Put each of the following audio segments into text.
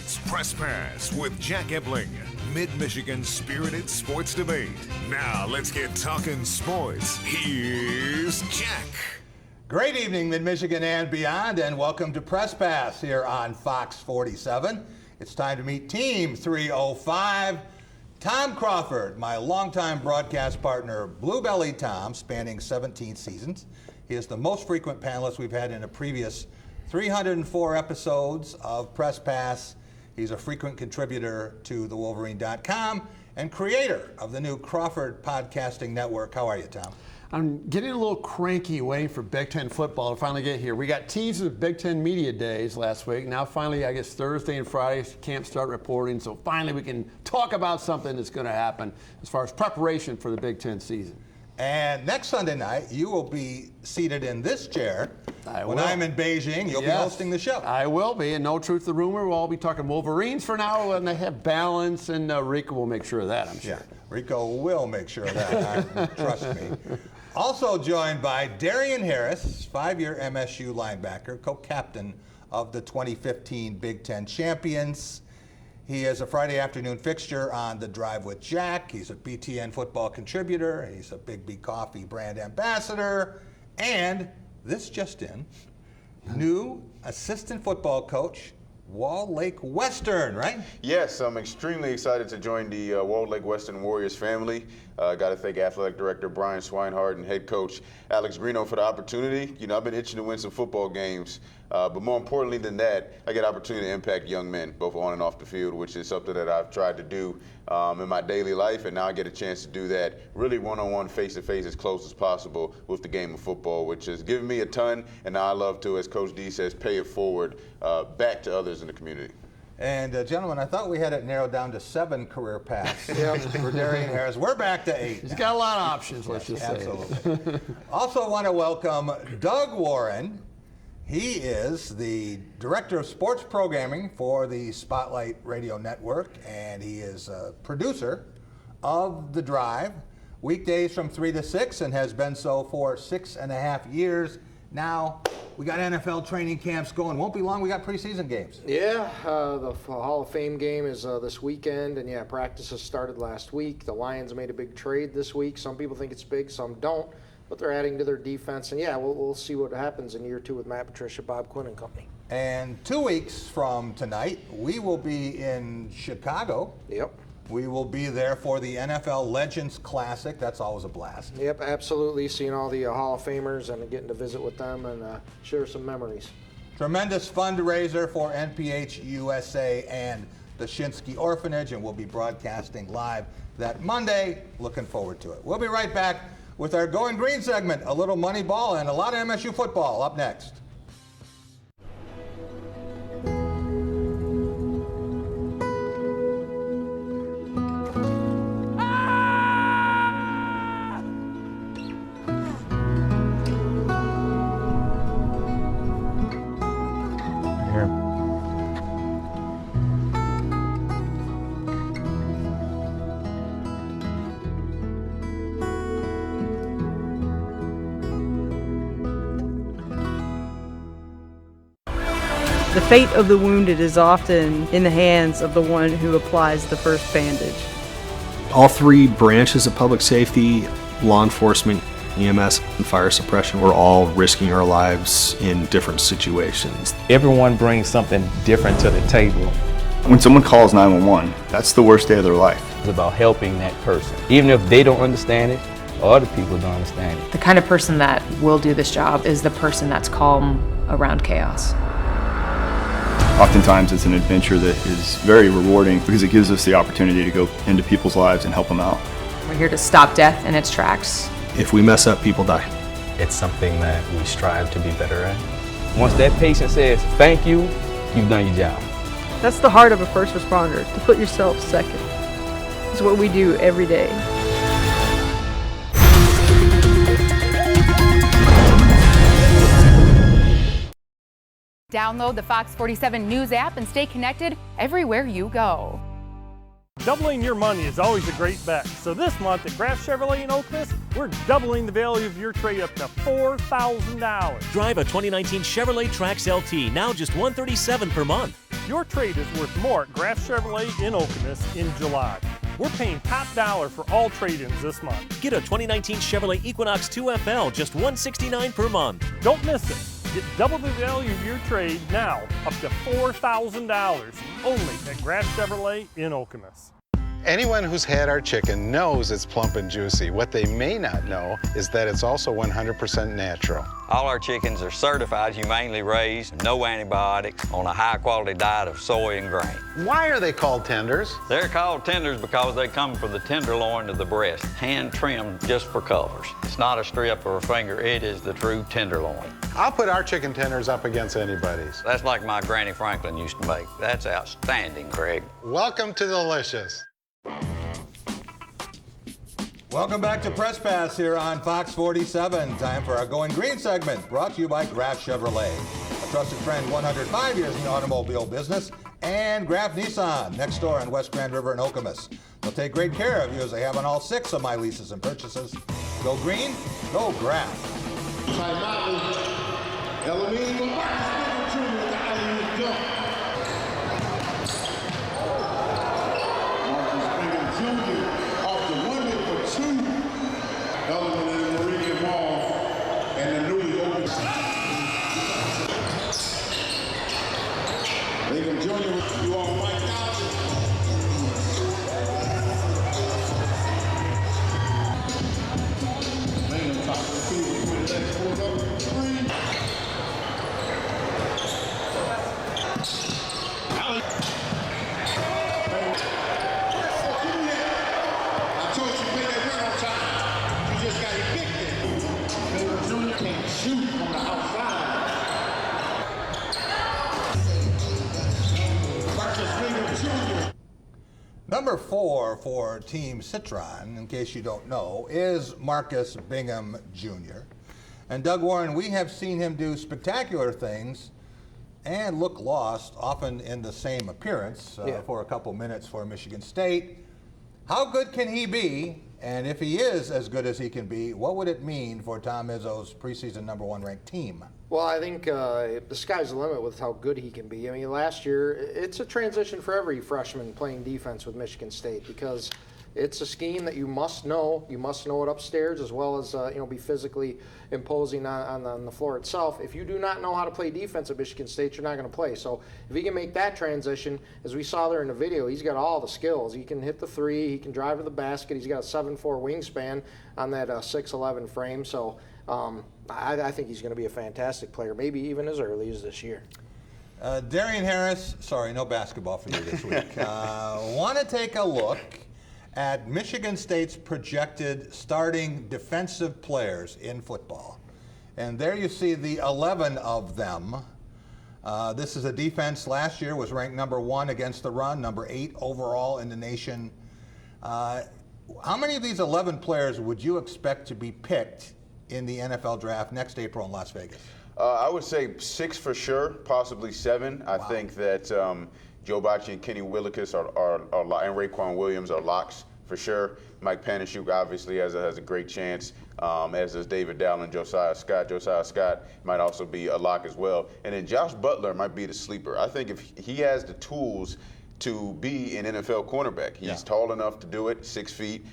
It's Press Pass with Jack Ebling, Mid-Michigan's spirited sports debate. Now let's get talking sports. Here's Jack. Great evening, Mid-Michigan and beyond, and welcome to Press Pass here on Fox 47. It's time to meet Team 305. Tom Crawford, my longtime broadcast partner, Blue Belly Tom, spanning 17 seasons. He is the most frequent panelist we've had in the previous 304 episodes of Press Pass. He's a frequent contributor to thewolverine.com and creator of the new Crawford Podcasting Network. How are you, Tom? I'm getting a little cranky waiting for Big Ten football to finally get here. We got teased with Big Ten Media Days last week. Now finally, I guess Thursday and Friday, camp start reporting. So finally we can talk about something that's going to happen as far as preparation for the Big Ten season. And next Sunday night, you will be seated in this chair. When will. I'm in Beijing, you'll be hosting the show. I will be, and no truth to rumor, we'll all be talking Wolverines for now, and they have balance, and Rico will make sure of that, I'm sure. Yeah, Rico will make sure of that, trust me. Also joined by Darian Harris, 5-year MSU linebacker, co-captain of the 2015 Big Ten champions. He is a Friday afternoon fixture on The Drive with Jack. He's a BTN football contributor. He's a Big B Coffee brand ambassador. And this just in, new assistant football coach, Wall Lake Western, right? Yes, I'm extremely excited to join the Wall Lake Western Warriors family. Got to thank Athletic Director Brian Swinehart and head coach Alex Greeno for the opportunity. You know, I've been itching to win some football games, but more importantly than that, I get opportunity to impact young men, both on and off the field, which is something that I've tried to do in my daily life, and now I get a chance to do that really one-on-one, face-to-face, as close as possible with the game of football, which has given me a ton, and now I love to, as Coach D says, pay it forward back to others in the community. And gentlemen, I thought we had it narrowed down to 7 career paths for Darian Harris. We're back to 8. He's got a lot of options, let's just say. Absolutely. Also want to welcome Doug Warren. He is the Director of Sports Programming for the Spotlight Radio Network, and he is a producer of The Drive, weekdays from 3 to 6, and has been so for 6.5 years. Now, we got NFL training camps going. Won't be long. We got preseason games. Yeah, the Hall of Fame game is this weekend, and yeah, practices started last week. The Lions made a big trade this week. Some people think it's big, some don't, but they're adding to their defense. And yeah, we'll see what happens in year 2 with Matt Patricia, Bob Quinn and company. And 2 weeks from tonight, we will be in Chicago. Yep. We will be there for the NFL Legends Classic. That's always a blast. Yep, absolutely. Seeing all the Hall of Famers and getting to visit with them and share some memories. Tremendous fundraiser for NPH USA and the Shinsky Orphanage, and we'll be broadcasting live that Monday. Looking forward to it. We'll be right back with our Going Green segment, a little money ball and a lot of MSU football up next. The fate of the wounded is often in the hands of the one who applies the first bandage. All 3 branches of public safety, law enforcement, EMS, and fire suppression, we're all risking our lives in different situations. Everyone brings something different to the table. When someone calls 911, that's the worst day of their life. It's about helping that person. Even if they don't understand it, or other people don't understand it. The kind of person that will do this job is the person that's calm around chaos. Oftentimes it's an adventure that is very rewarding because it gives us the opportunity to go into people's lives and help them out. We're here to stop death in its tracks. If we mess up, people die. It's something that we strive to be better at. Once that patient says, thank you, you've done your job. That's the heart of a first responder, to put yourself second. It's what we do every day. Download the Fox 47 News app and stay connected everywhere you go. Doubling your money is always a great bet. So this month at Craft Chevrolet in Oakness, we're doubling the value of your trade up to $4,000. Drive a 2019 Chevrolet Trax LT, now just $137 per month. Your trade is worth more at Graf Chevrolet in Okemos in July. We're paying top dollar for all trade-ins this month. Get a 2019 Chevrolet Equinox 2FL, just $169 per month. Don't miss it. Get double the value of your trade now, up to $4,000, only at Graf Chevrolet in Okemos. Anyone who's had our chicken knows it's plump and juicy. What they may not know is that it's also 100% natural. All our chickens are certified, humanely raised, no antibiotics, on a high-quality diet of soy and grain. Why are they called tenders? They're called tenders because they come from the tenderloin to the breast, hand-trimmed just for colors. It's not a strip or a finger, it is the true tenderloin. I'll put our chicken tenders up against anybody's. That's like my Granny Franklin used to make. That's outstanding, Craig. Welcome to Delicious. Welcome back to Press Pass here on Fox 47. Time for our Going Green segment, brought to you by Graf Chevrolet, a trusted friend 105 years in the automobile business, and Graf Nissan, next door on West Grand River in Okemos. They'll take great care of you as they have on all 6 of my leases and purchases. Go green, go Graf. Number 4 for Team Citron, in case you don't know, is Marcus Bingham Jr. And Doug Warren, we have seen him do spectacular things and look lost, often in the same appearance for a couple minutes for Michigan State. How good can he be? And if he is as good as he can be, what would it mean for Tom Izzo's preseason number 1 ranked team? Well, I think the sky's the limit with how good he can be. I mean, last year, it's a transition for every freshman playing defense with Michigan State because it's a scheme that you must know. You must know it upstairs as well as be physically imposing on the floor itself. If you do not know how to play defense at Michigan State, you're not going to play. So if he can make that transition, as we saw there in the video, he's got all the skills. He can hit the three. He can drive to the basket. He's got a 7'4" wingspan on that 6'11" frame. So I think he's going to be a fantastic player, maybe even as early as this year. Darian Harris, sorry, no basketball for you this week. Want to take a look at Michigan State's projected starting defensive players in football. And there you see the 11 of them. This is a defense last year was ranked number 1 against the run, number 8 overall in the nation. How many of these 11 players would you expect to be picked in the NFL draft next April in Las Vegas? I would say 6 for sure, possibly 7. I think that Joe Bacci and Kenny Willekes and Raekwon Williams are locks for sure. Mike Panasiuk obviously has a great chance, as does David Dowell and Josiah Scott. Josiah Scott might also be a lock as well. And then Josh Butler might be the sleeper. I think if he has the tools to be an NFL cornerback. He's tall enough to do it, 6 feet.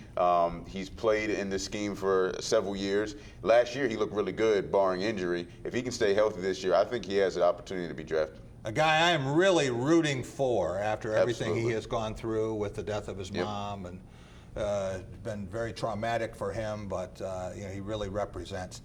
He's played in this scheme for several years. Last year, he looked really good, barring injury. If he can stay healthy this year, I think he has an opportunity to be drafted. A guy I am really rooting for after everything he has gone through with the death of his mom, and been very traumatic for him, but he really represents.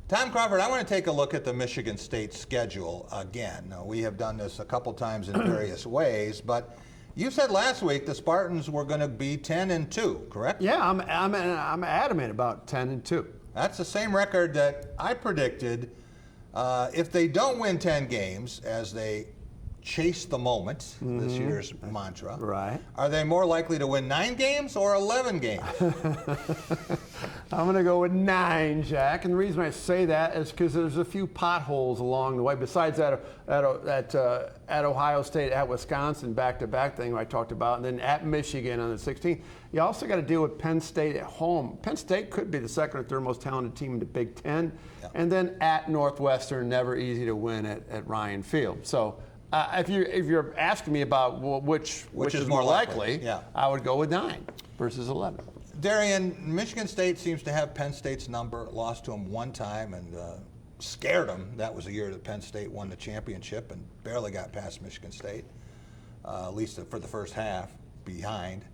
Tom Crawford, I want to take a look at the Michigan State schedule again. Now, we have done this a couple times in various ways, but you said last week the Spartans were going to be 10-2, correct? Yeah, I'm adamant about 10-2. That's the same record that I predicted. If they don't win 10 games, as they chase the moment, this year's mantra, right? Are they more likely to win 9 games or 11 games? I'm going to go with 9, Jack. And the reason I say that is because there's a few potholes along the way. Besides that, at Ohio State, at Wisconsin, back-to-back thing I talked about, and then at Michigan on the 16th. You also got to deal with Penn State at home. Penn State could be the second or third most talented team in the Big Ten. And then at Northwestern, never easy to win at Ryan Field. So If you're asking me about which is more likely, yeah, I would go with 9 versus 11. Darian, Michigan State seems to have Penn State's number, lost to them one time and scared them. That was the year that Penn State won the championship and barely got past Michigan State, at least for the first half, behind.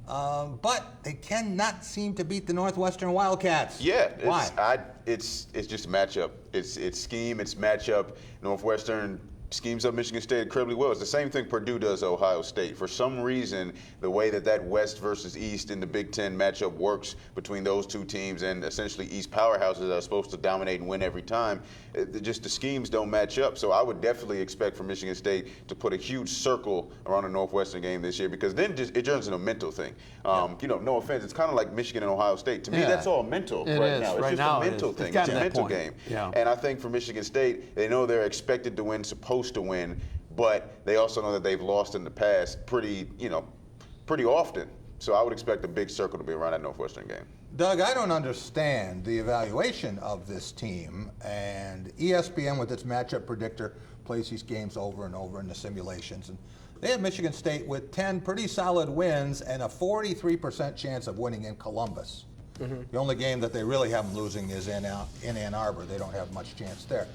But they cannot seem to beat the Northwestern Wildcats. Yeah, why? It's just a matchup. It's scheme, it's matchup. Northwestern schemes up Michigan State incredibly well. It's the same thing Purdue does Ohio State. For some reason, the way that West versus East in the Big Ten matchup works between those two teams and essentially East powerhouses that are supposed to dominate and win every time, just the schemes don't match up. So I would definitely expect for Michigan State to put a huge circle around the Northwestern game this year, because then it turns into a mental thing. No offense, it's kind of like Michigan and Ohio State. To me, that's all mental right now. It's just a mental thing. It's a mental game. Yeah. And I think for Michigan State, they know they're expected to win, supposed to win, but they also know that they've lost in the past pretty often. So I would expect a big circle to be around that Northwestern game. Doug, I don't understand the evaluation of this team, and ESPN with its matchup predictor plays these games over and over in the simulations. And they have Michigan State with 10 pretty solid wins and a 43% chance of winning in Columbus. Mm-hmm. The only game that they really have them losing is in Ann Arbor. They don't have much chance there.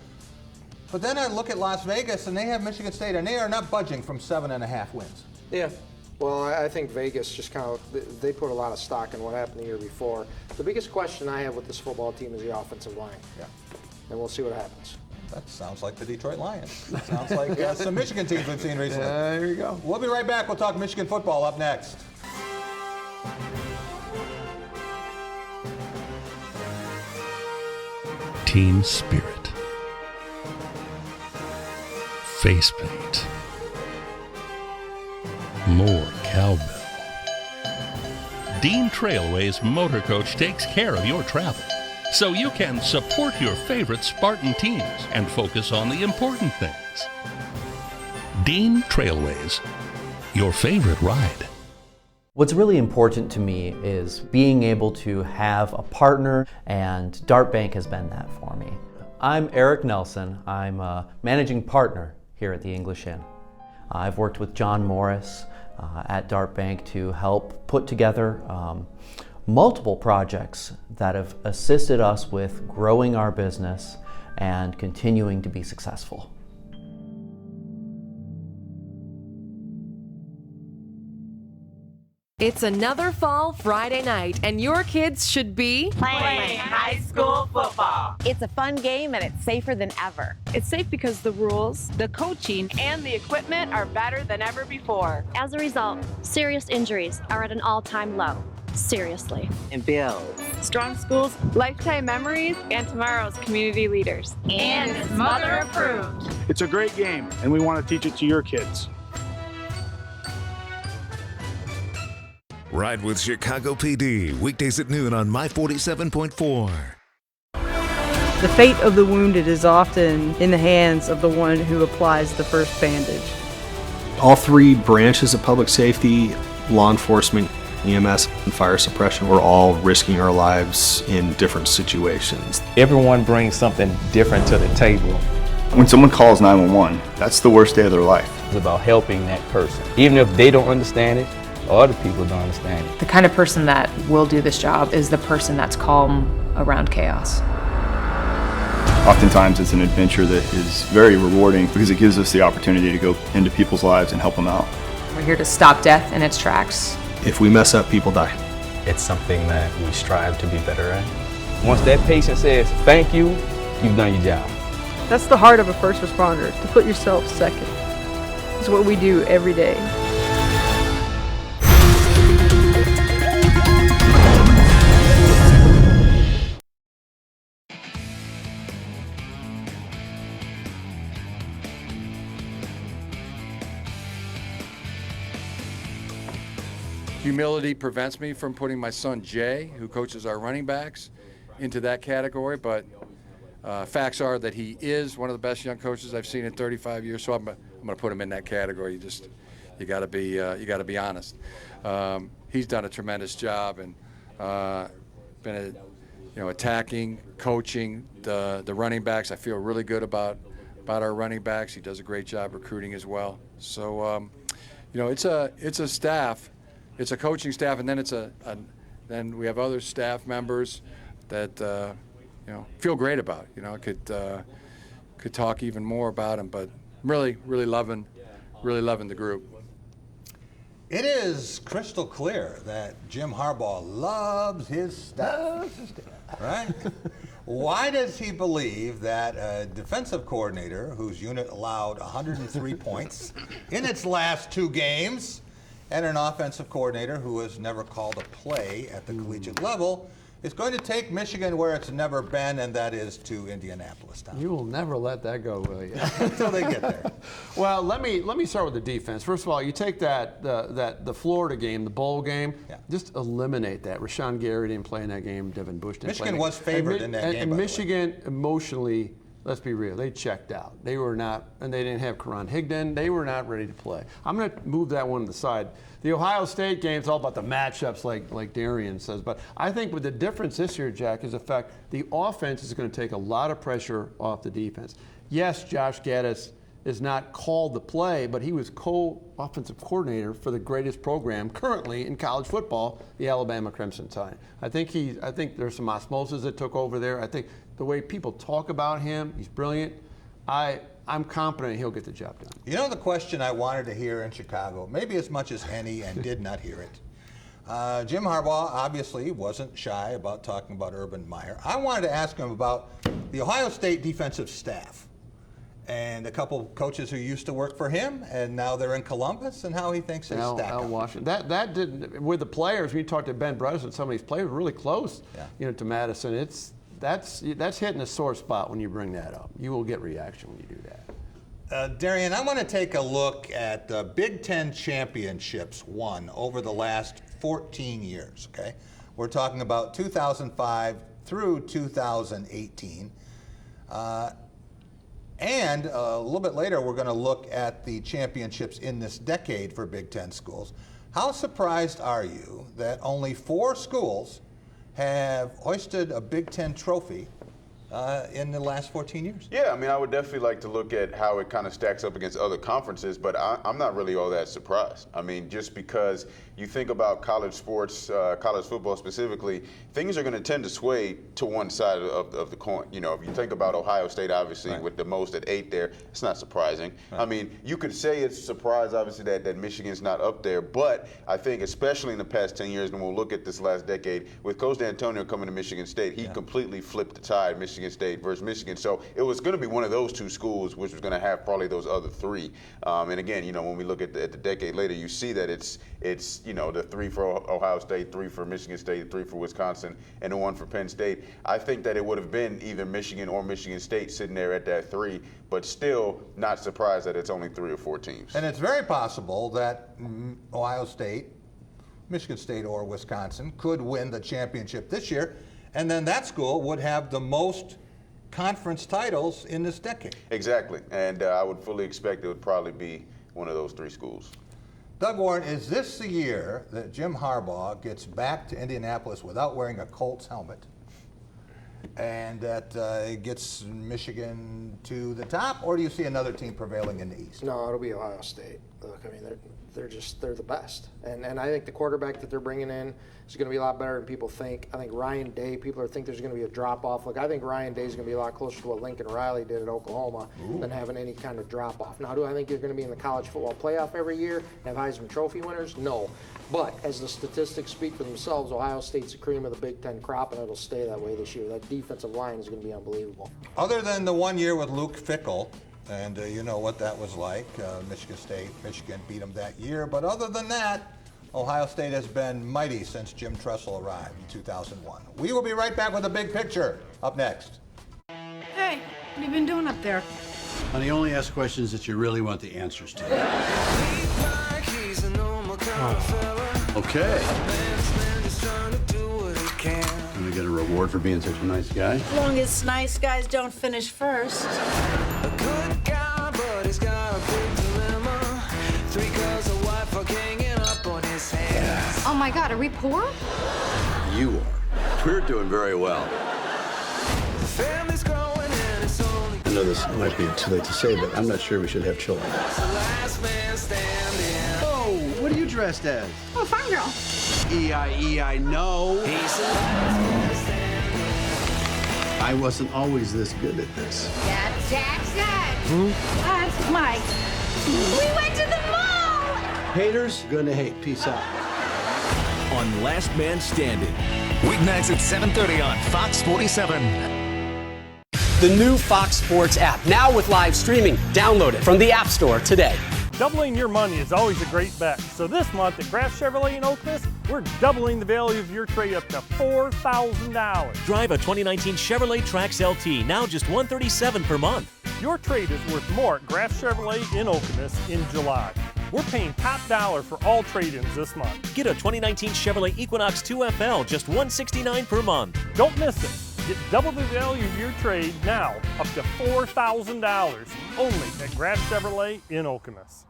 But then I look at Las Vegas, and they have Michigan State, and they are not budging from 7.5 wins. Yeah. Well, I think Vegas just they put a lot of stock in what happened the year before. The biggest question I have with this football team is the offensive line. Yeah. And we'll see what happens. That sounds like the Detroit Lions. That sounds like some Michigan teams we've seen recently. There you go. We'll be right back. We'll talk Michigan football up next. Team spirit. Face paint. More cowbell. Dean Trailway's motor coach takes care of your travel, so you can support your favorite Spartan teams and focus on the important things. Dean Trailways, your favorite ride. What's really important to me is being able to have a partner, and Dart Bank has been that for me. I'm Eric Nelson. I'm a managing partner here at the English Inn. I've worked with John Morris at Dart Bank to help put together multiple projects that have assisted us with growing our business and continuing to be successful. It's another fall Friday night, and your kids should be playing high school football. It's a fun game, and it's safer than ever. It's safe because the rules, The coaching and the equipment are better than ever before. As a result, serious injuries are at an all-time low. Seriously. And builds strong schools, lifetime memories, and tomorrow's community leaders. And it's mother approved. It's a great game, and we want to teach it to your kids. Ride with Chicago PD, weekdays at noon on My 47.4. The fate of the wounded is often in the hands of the one who applies the first bandage. All 3 branches of public safety, law enforcement, EMS, and fire suppression, we're all risking our lives in different situations. Everyone brings something different to the table. When someone calls 911, that's the worst day of their life. It's about helping that person. Even if they don't understand it, other people don't understand it. The kind of person that will do this job is the person that's calm around chaos. Oftentimes it's an adventure that is very rewarding because it gives us the opportunity to go into people's lives and help them out. We're here to stop death in its tracks. If we mess up, people die. It's something that we strive to be better at. Once that patient says, thank you, you've done your job. That's the heart of a first responder, to put yourself second. It's what we do every day. Humility prevents me from putting my son Jay, who coaches our running backs, into that category, but facts are that he is one of the best young coaches I've seen in 35 years, so I'm going to put him in that category. You got to be honest. He's done a tremendous job and been attacking, coaching the running backs. I feel really good about about our running backs. He does a great job recruiting as well. So, you know, it's a staff, it's a coaching staff, and then then we have other staff members that you know, feel great about. You know, could talk even more about them, but really loving the group. It is crystal clear that Jim Harbaugh loves his staff, right? Why does he believe that a defensive coordinator whose unit allowed 103 points in its last 2 games and an offensive coordinator who has never called a play at the collegiate level is going to take Michigan where it's never been, and that is to Indianapolis, Tom? You will never let that go, will you? Until they get there. Well, let me start with the defense. First of all, you take the Florida game, the bowl game, just eliminate that. Rashawn Gary didn't play in that game. Devin Bush didn't play. Michigan was favored in that game. And Michigan emotionally, let's be real, they checked out. They were not, and they didn't have Karan Higdon. They were not ready to play. I'm going to move that one to the side. The Ohio State game is all about the matchups, like Darian says. But I think with the difference this year, Jack, is the fact the offense is going to take a lot of pressure off the defense. Yes, Josh Gaddis is not called to play, but he was co-offensive coordinator for the greatest program currently in college football, the Alabama Crimson Tide. I think there's some osmosis that took over there. I think the way people talk about him, he's brilliant. I'm confident he'll get the job done. You know the question I wanted to hear in Chicago, maybe as much as any, and did not hear it. Jim Harbaugh obviously wasn't shy about talking about Urban Meyer. I wanted to ask him about the Ohio State defensive staff and a couple of coaches who used to work for him, and now they're in Columbus, and how he thinks they stack up. Washington. That didn't, with the players, when you talk to Ben Bredesen, some of these players were really close, to Madison. That's hitting a sore spot when you bring that up. You will get reaction when you do that. Darian, I want to take a look at the Big Ten championships won over the last 14 years, okay? We're talking about 2005 through 2018. And a little bit later, we're going to look at the championships in this decade for Big Ten schools. How surprised are you that only 4 schools have hoisted a Big Ten trophy in the last 14 years? Yeah, I mean, I would definitely like to look at how it kind of stacks up against other conferences, but I'm not really all that surprised. I mean, just because you think about college sports, college football specifically, things are going to tend to sway to one side of the coin. You know, if you think about Ohio State, obviously, with the most at 8 there, it's not surprising. Right. I mean, you could say it's a surprise, obviously, that Michigan's not up there, but I think especially in the past 10 years, and we'll look at this last decade, with Coach D'Antonio coming to Michigan State, he completely flipped the tide, Michigan State versus Michigan. So it was going to be one of those 2 schools, which was going to have probably those other 3. And again, you know, when we look at the decade later, you see that it's you know, the 3 for Ohio State, 3 for Michigan State, 3 for Wisconsin, and the 1 for Penn State. I think that it would have been either Michigan or Michigan State sitting there at that 3, but still not surprised that it's only 3 or 4 teams. And it's very possible that Ohio State, Michigan State, or Wisconsin could win the championship this year, and then that school would have the most conference titles in this decade. Exactly, and I would fully expect it would probably be one of those 3 schools. Doug Warren, is this the year that Jim Harbaugh gets back to Indianapolis without wearing a Colts helmet, and that gets Michigan to the top, or do you see another team prevailing in the East? No, it'll be Ohio State. Look, I mean, they're the best, and I think the quarterback that they're bringing in is going to be a lot better than people think. I think Ryan Day, people think there's going to be a drop-off. Look, I think Ryan Day is going to be a lot closer to what Lincoln Riley did at Oklahoma than having any kind of drop-off. Now, do I think you're going to be in the college football playoff every year and have Heisman Trophy winners? No. But as the statistics speak for themselves, Ohio State's the cream of the Big Ten crop, and it'll stay that way this year. That defensive line is going to be unbelievable. Other than the 1 year with Luke Fickell, and you know what that was like, Michigan beat them that year. But other than that, Ohio State has been mighty since Jim Tressel arrived in 2001. We will be right back with a big picture up next. Hey, what have you been doing up there? Honey, only ask questions that you really want the answers to. Okay. Gonna get a reward for being such a nice guy? As long as nice guys don't finish first. A good guy, but he's got a big dilemma. 3 girls, a wife, are hanging up on his hands. Oh my God, are we poor? You are. We're doing very well. The family's growing and it's only... And know this might be too late to say, but I'm not sure we should have children. Oh, what are you dressed as? Oh, farm girl. E-I-E-I know. I wasn't always this good at this. That's Jackson. That's Mike. We went to the mall. Haters gonna hate. Peace out. On Last Man Standing. Weeknights at 7:30 on Fox 47. The new Fox Sports app, now with live streaming. Download it from the App Store today. Doubling your money is always a great bet. So this month at Graff Chevrolet in Okemos, we're doubling the value of your trade up to $4,000. Drive a 2019 Chevrolet Trax LT, now just $137 per month. Your trade is worth more at Graff Chevrolet in Okemos in July. We're paying top dollar for all trade-ins this month. Get a 2019 Chevrolet Equinox 2FL, just $169 per month. Don't miss it. Get double the value of your trade now, up to $4,000, only at Graff Chevrolet in Okemos.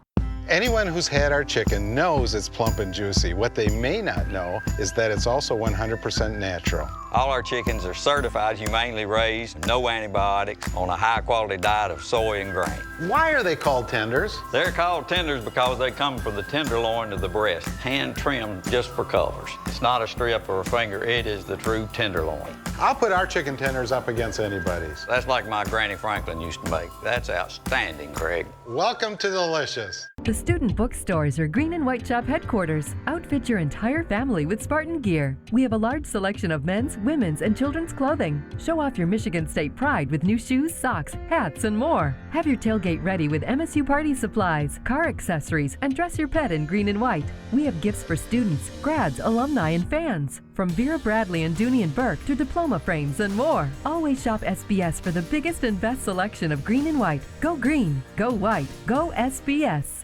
Anyone who's had our chicken knows it's plump and juicy. What they may not know is that it's also 100% natural. All our chickens are certified, humanely raised, no antibiotics, on a high-quality diet of soy and grain. Why are they called tenders? They're called tenders because they come from the tenderloin of the breast, hand-trimmed just for colors. It's not a strip or a finger, it is the true tenderloin. I'll put our chicken tenders up against anybody's. That's like my Granny Franklin used to make. That's outstanding, Craig. Welcome to Delicious. The student bookstores are Green and White Shop headquarters. Outfit your entire family with Spartan gear. We have a large selection of men's, women's, and children's clothing. Show off your Michigan State pride with new shoes, socks, hats, and more. Have your tailgate ready with MSU party supplies, car accessories, and dress your pet in green and white. We have gifts for students, grads, alumni, and fans. From Vera Bradley and Dooney and Burke to diploma frames and more. Always shop SBS for the biggest and best selection of green and white. Go green, go white, go SBS.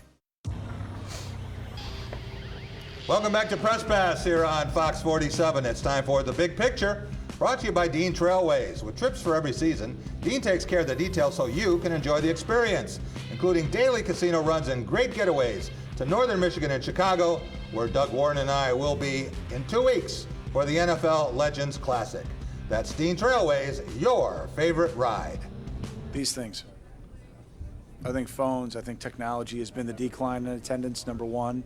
Welcome back to Press Pass here on Fox 47. It's time for The Big Picture, brought to you by Dean Trailways. With trips for every season, Dean takes care of the details so you can enjoy the experience, including daily casino runs and great getaways to northern Michigan and Chicago, where Doug Warren and I will be in 2 weeks for the NFL Legends Classic. That's Dean Trailways, your favorite ride. These things. I think phones, I think technology has been the decline in attendance, number one.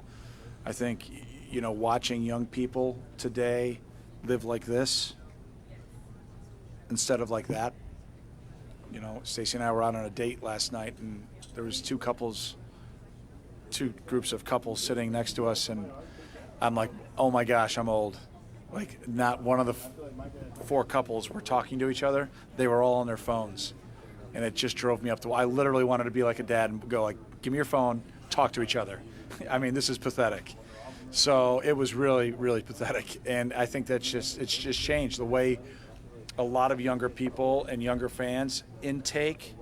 I think, you know, watching young people today live like this instead of like that. You know, Stacy and I were out on a date last night, and there was two groups of couples sitting next to us, and I'm like, oh my gosh, I'm old. Like, not one of the 4 couples were talking to each other. They were all on their phones, and it just drove me up to. I literally wanted to be like a dad and go like, give me your phone, talk to each other. I mean, this is pathetic. So it was really, really pathetic, and I think it's just changed the way a lot of younger people and younger fans intake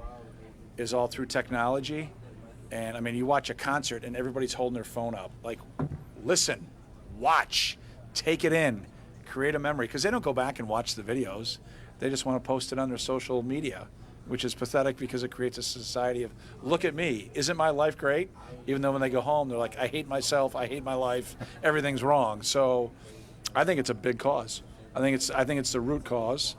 is all through technology. And I mean, you watch a concert and everybody's holding their phone up. Like, listen, watch, take it in, create a memory, because they don't go back and watch the videos. They just want to post it on their social media, which is pathetic because it creates a society of, look at me, isn't my life great? Even though when they go home, they're like, I hate myself, I hate my life, everything's wrong. So I think it's a big cause. I think it's the root cause.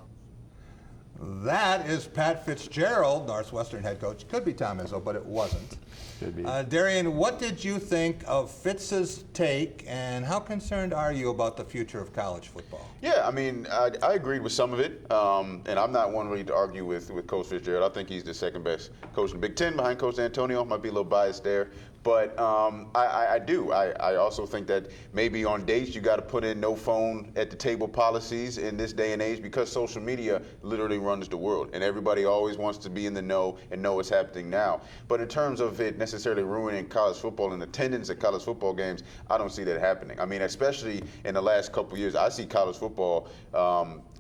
That is Pat Fitzgerald, Northwestern head coach. Could be Tom Izzo, but it wasn't. Could be. Darian, what did you think of Fitz's take, and how concerned are you about the future of college football? Yeah, I mean, I agreed with some of it, and I'm not one really to argue with Coach Fitzgerald. I think he's the second best coach in the Big Ten behind Coach Antonio. Might be a little biased there. But I do. I also think that maybe on dates you got to put in no phone at the table policies in this day and age, because social media literally runs the world, and everybody always wants to be in the know and know what's happening now. But in terms of it necessarily ruining college football and attendance at college football games, I don't see that happening. I mean, especially in the last couple of years, I see college football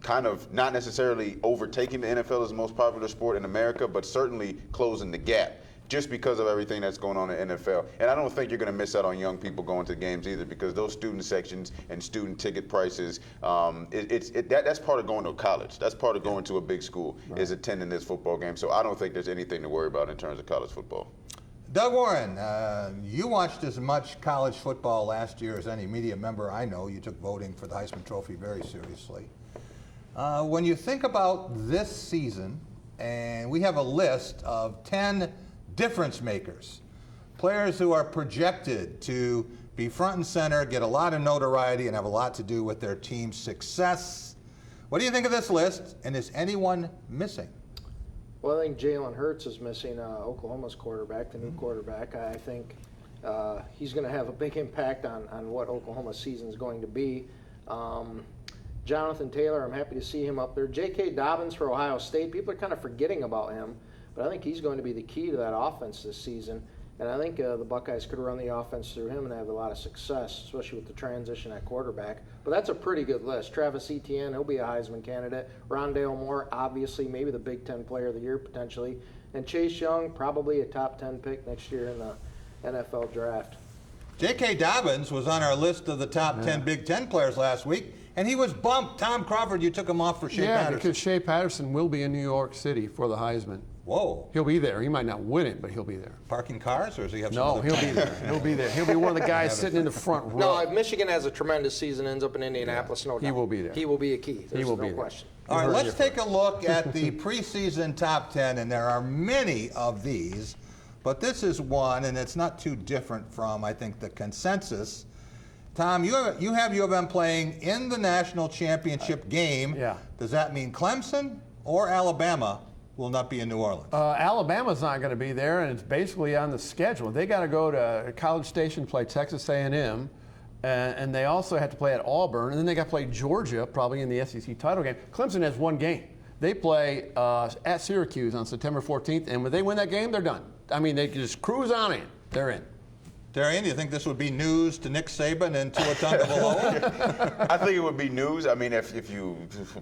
kind of not necessarily overtaking the NFL as the most popular sport in America, but certainly closing the gap, just because of everything that's going on in the NFL. And I don't think you're going to miss out on young people going to games either, because those student sections and student ticket prices, that's part of going to college. That's part of going to a big school, is attending this football game. So I don't think there's anything to worry about in terms of college football. Doug Warren, you watched as much college football last year as any media member I know. You took voting for the Heisman Trophy very seriously. When you think about this season and we have a list of 10 difference makers. Players who are projected to be front and center, get a lot of notoriety, and have a lot to do with their team's success. What do you think of this list, and is anyone missing? Well, I think Jalen Hurts is missing, Oklahoma's quarterback, the new quarterback. I think he's going to have a big impact on what Oklahoma's season is going to be. Jonathan Taylor, I'm happy to see him up there. J.K. Dobbins for Ohio State, people are kind of forgetting about him, but I think he's going to be the key to that offense this season. And I think the Buckeyes could run the offense through him and have a lot of success, especially with the transition at quarterback. But that's a pretty good list. Travis Etienne, he'll be a Heisman candidate. Rondale Moore, obviously, maybe the Big Ten Player of the Year potentially. And Chase Young, probably a top 10 pick next year in the NFL draft. J.K. Dobbins was on our list of the top 10 Big Ten players last week, and he was bumped. Tom Crawford, you took him off for Shea Patterson. Yeah, because Shea Patterson will be in New York City for the Heisman. Whoa. He'll be there. He might not win it, but he'll be there. Parking cars, or does he have some No, other he'll be there. He'll be there. He'll be one of the guys sitting in the front row. No, if Michigan has a tremendous season, ends up in Indianapolis, no doubt. He will be there. He will be a key. There's will be no there. question. All right, let's take a look at the preseason top 10, and there are many of these, but this is one, and it's not too different from, I think, the consensus. Tom, you have U of M playing in the national championship game. Yeah. Does that mean Clemson or Alabama will not be in New Orleans? Alabama's not going to be there, and it's basically on the schedule. They got to go to College Station, play Texas A&M, and they also have to play at Auburn, and then they got to play Georgia, probably in the SEC title game. Clemson has one game. They play at Syracuse on September 14th, and when they win that game, they're done. I mean, they can just cruise on in. They're in. Darian, do you think this would be news to Nick Saban and Tua Tagovailoa? I think it would be news. I mean, if you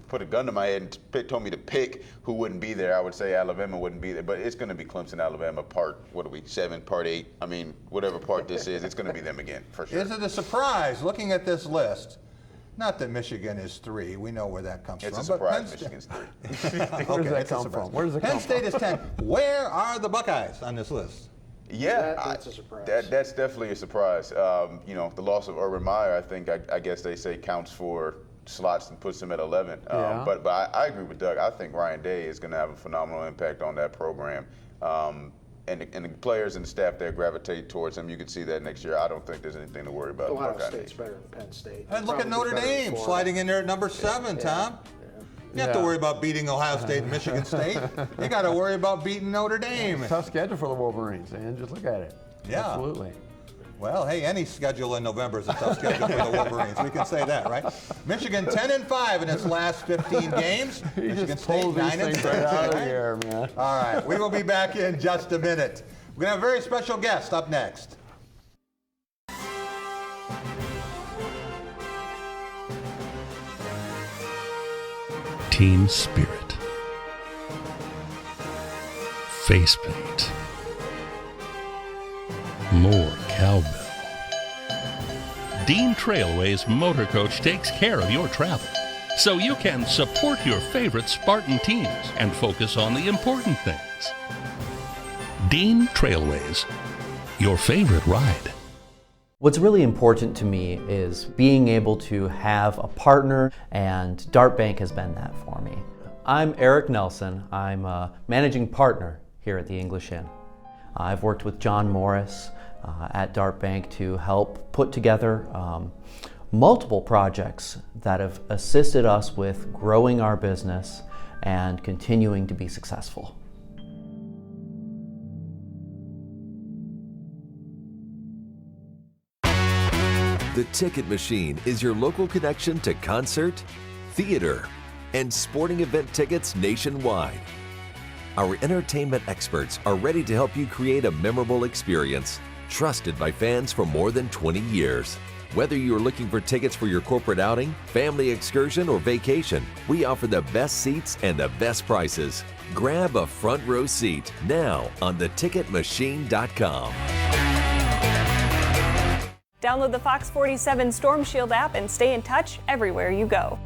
put a gun to my head and told me to pick who wouldn't be there, I would say Alabama wouldn't be there. But it's going to be Clemson, Alabama, part 7, part 8. I mean, whatever part this is, it's going to be them again, for sure. Is it a surprise, looking at this list? Not that Michigan is 3. We know where that comes It's from. a surprise Michigan's 3. Okay, Where does that it's a come surprise. from? Where does it Penn come State from? is 10. Where are the Buckeyes on this list? Yeah, That's a surprise. That's definitely a surprise. The loss of Urban Meyer, I think, I guess they say counts for slots and puts them at 11. But I agree with Doug. I think Ryan Day is going to have a phenomenal impact on that program. And the players and the staff there gravitate towards him. You can see that next year. I don't think there's anything to worry about. Ohio State's better than Penn State. And look at Probably Notre better than Dame Florida. sliding in there at number 7, Tom. You have to worry about beating Ohio State and Michigan State. You got to worry about beating Notre Dame. Tough schedule for the Wolverines, and just look at it. Yeah. Absolutely. Well, hey, any schedule in November is a tough schedule for the Wolverines. We can say that, right? Michigan 10-5 in its last 15 games. Michigan State 9-6. Right out of the air, man. All right, we will be back in just a minute. We're going to have a very special guest up next. Team spirit, face paint, more cowbell. Dean Trailway's motor coach takes care of your travel, so you can support your favorite Spartan teams and focus on the important things. Dean Trailways, your favorite ride. What's really important to me is being able to have a partner, and Dart Bank has been that for me. I'm Eric Nelson. I'm a managing partner here at the English Inn. I've worked with John Morris at Dart Bank to help put together multiple projects that have assisted us with growing our business and continuing to be successful. The Ticket Machine is your local connection to concert, theater, and sporting event tickets nationwide. Our entertainment experts are ready to help you create a memorable experience, trusted by fans for more than 20 years. Whether you're looking for tickets for your corporate outing, family excursion, or vacation, we offer the best seats and the best prices. Grab a front row seat now on theticketmachine.com. Download the Fox 47 Storm Shield app and stay in touch everywhere you go.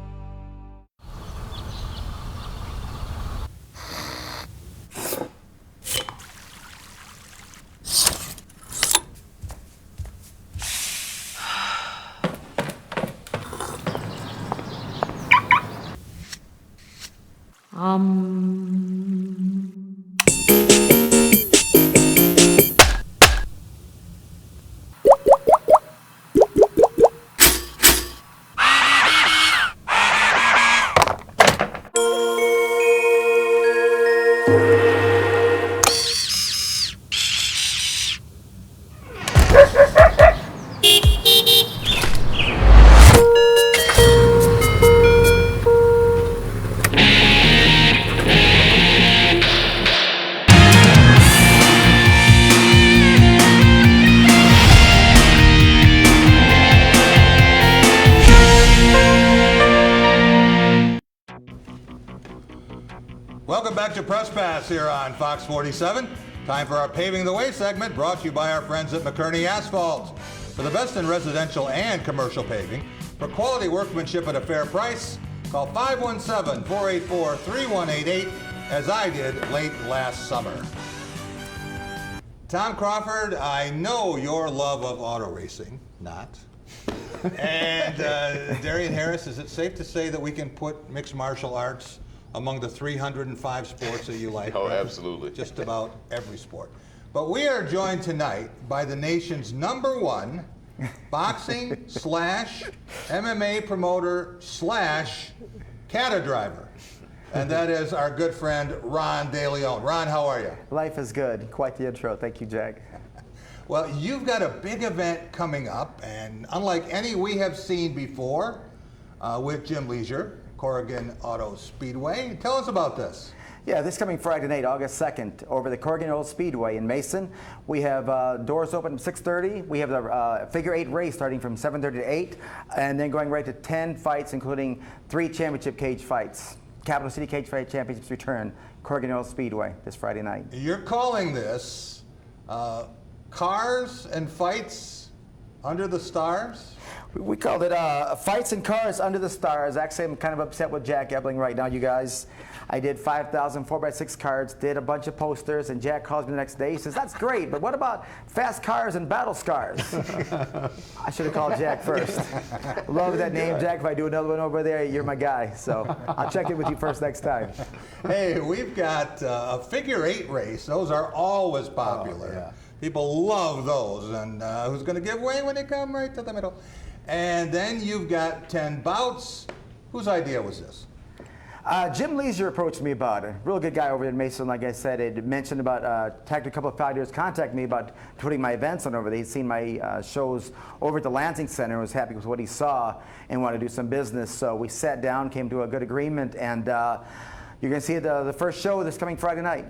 Press Pass here on Fox 47. Time for our Paving the Way segment, brought to you by our friends at McKerney Asphalt. For the best in residential and commercial paving, for quality workmanship at a fair price, call 517-484-3188, as I did late last summer. Tom Crawford, I know your love of auto racing, not. And Darian Harris, is it safe to say that we can put mixed martial arts among the 305 sports that you like? Oh, absolutely. Just about every sport. But we are joined tonight by the nation's #1 boxing / MMA promoter / kata driver. And that is our good friend, Ron DeLeon. Ron, how are you? Life is good. Quite the intro. Thank you, Jack. Well, you've got a big event coming up, and unlike any we have seen before, with Jim Leisure, Corrigan Auto Speedway. Tell us about this. Yeah, this coming Friday night, August 2nd, over the Corrigan Auto Speedway in Mason. We have doors open at 6:30. We have the figure 8 race starting from 7:30 to 8, and then going right to 10 fights, including 3 championship cage fights. Capital City Cage Fight Championships return, Corrigan Auto Speedway this Friday night. You're calling this Cars and Fights Under the Stars? We called it Fights and Cars Under the Stars. Actually, I'm kind of upset with Jack Ebling right now, you guys. I did 5,000 4x6 cards, did a bunch of posters, and Jack calls me the next day. He says, that's great, but what about fast cars and battle scars? I should have called Jack first. Love that name, Jack. If I do another one over there, you're my guy. So I'll check in with you first next time. Hey, we've got a figure 8 race. Those are always popular. Oh, yeah. People love those. And who's going to give way when they come right to the middle? And then you've got 10 bouts. Whose idea was this? Jim Leisure approached me about it. Real good guy over in Mason, like I said. He mentioned about, tagged a couple of fighters, contacted me about putting my events on over there. He'd seen my shows over at the Lansing Center and was happy with what he saw and wanted to do some business. So we sat down, came to a good agreement, and you're going to see the first show this coming Friday night.